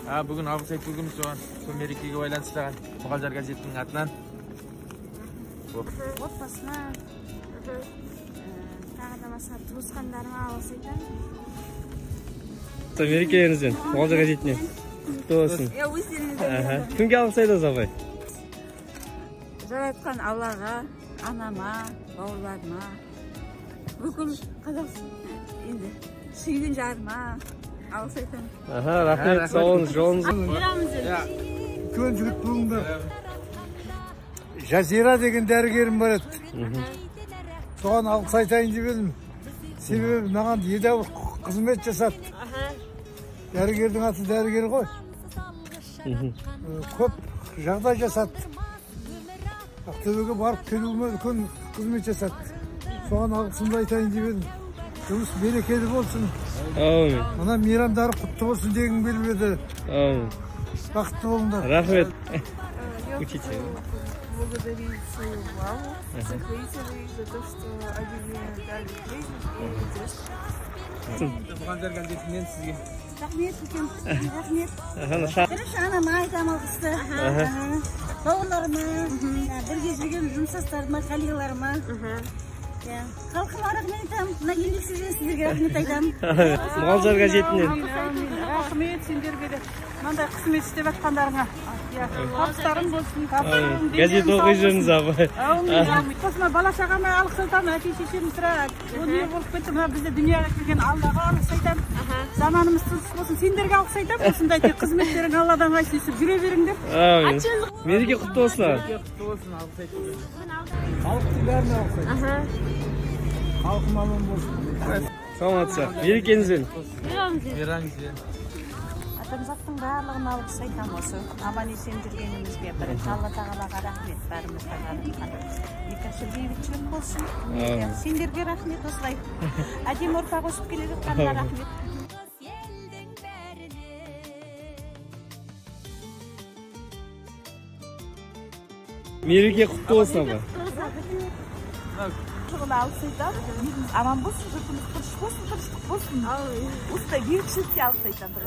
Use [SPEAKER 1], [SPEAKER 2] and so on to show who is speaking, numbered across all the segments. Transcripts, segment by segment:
[SPEAKER 1] Бүгін алғыс айтып жүргенбіз соған. Сол мерекеге байланысты Мұғалжар газетінің атынан.
[SPEAKER 2] Отбасына, тағы да басқа туысқандарыма алғыс айтамын.
[SPEAKER 3] Мерекелеріңізбен Мұғалжар газетіне құтты болсын. Кімге алғыс айтасыз апай?
[SPEAKER 2] Жаратқан Аллаға, анама, бауырларыма, бүкіл Қазақстан енді сүйген жарыма алғыс айтамын.
[SPEAKER 3] Рахмет, сау болыңыз, жолыңыз.
[SPEAKER 4] Үлкен жігіт болыңдар. Жазира деген дәрігерім бар еді. Соған алғыс айтайын деп едім. Себебі маған едәуір қызмет жасады. Дәрігердің аты дәрігер ғой. Көп жағдай жасады. Ақтөбеге барып келуіме үлкен қызмет жасады. Соған алғысымды айтайын деп едім. Жұмыс берекелі болсын. Мына мейрамдары құтты болсын дегім келіп еді. Бақытты болыңдар.
[SPEAKER 3] Рахмет.
[SPEAKER 2] Благодарить свою маму, всех родителей за то, что они мне дали жизнь и детство.
[SPEAKER 1] Мұғалжар газетінен сізге.
[SPEAKER 2] Рахмет, рахмет. Бірінші анама айтамын алғысты. Бауырларыма, бірге жүрген жұмыстастарыма, коллегаларыма. Халқыма рахмет айтамын. Мына еңбексізден сіздерге рахмет айтамын.
[SPEAKER 3] Мұғалжар газетінен.
[SPEAKER 2] Рахмет сендерге де. Мынандай қызмет істеп жатқандарыңа. Табыстарың болсын.
[SPEAKER 3] Газет оқи жүріңіз апай.
[SPEAKER 2] Осыма бала шағама алғыс айтамын. Әке шешем сірә өнер болып кетті. Мына бізде дүниеге келген Аллаға алғыс айтамын. Заманымыз тыныш болсын. Сендерге алғыс айтамын. Осындай тек қызметтерің Алладан қайсысы жүре беріңдер.
[SPEAKER 3] Мереке құтты болсын.
[SPEAKER 4] Халықтың бәріне алғыс айтамын. Халқым аман болсын.
[SPEAKER 3] Саламатсыз. Мерекеңізбен.
[SPEAKER 1] Мейрамыңызбен.
[SPEAKER 2] Адамзаттың барлығына алғыс айтамын осы. Аман есен жүргенімізге бірінші Алла тағалаға рахмет бәрімізге. Екінші бейбітшілік болсын. Сендерге рахмет осылай. Әдемі ұрпақ өсіп келе жатқанына рахмет.
[SPEAKER 3] Мереке құтты болсын апа.
[SPEAKER 2] Шұғыла алғыс айтамын. Аман болсын, жұртымыз тыныш болсын, тыныштық болсын. Осылай бейбітшілікке алғыс айтамын.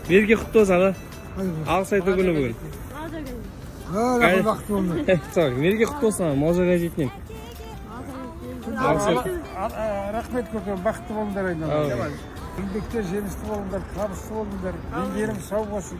[SPEAKER 3] Мереке құтты болсын аға. Алғыс айту күні бүгін.
[SPEAKER 4] Бақытты болыңдар.
[SPEAKER 3] Мереке құтты болсын аға, Мұғалжар газетінен.
[SPEAKER 4] Рахмет көке, бақытты болыңдар айналайын. Еңбекте жемісті болыңдар, табысты болыңдар. Еңбегің сау болсын.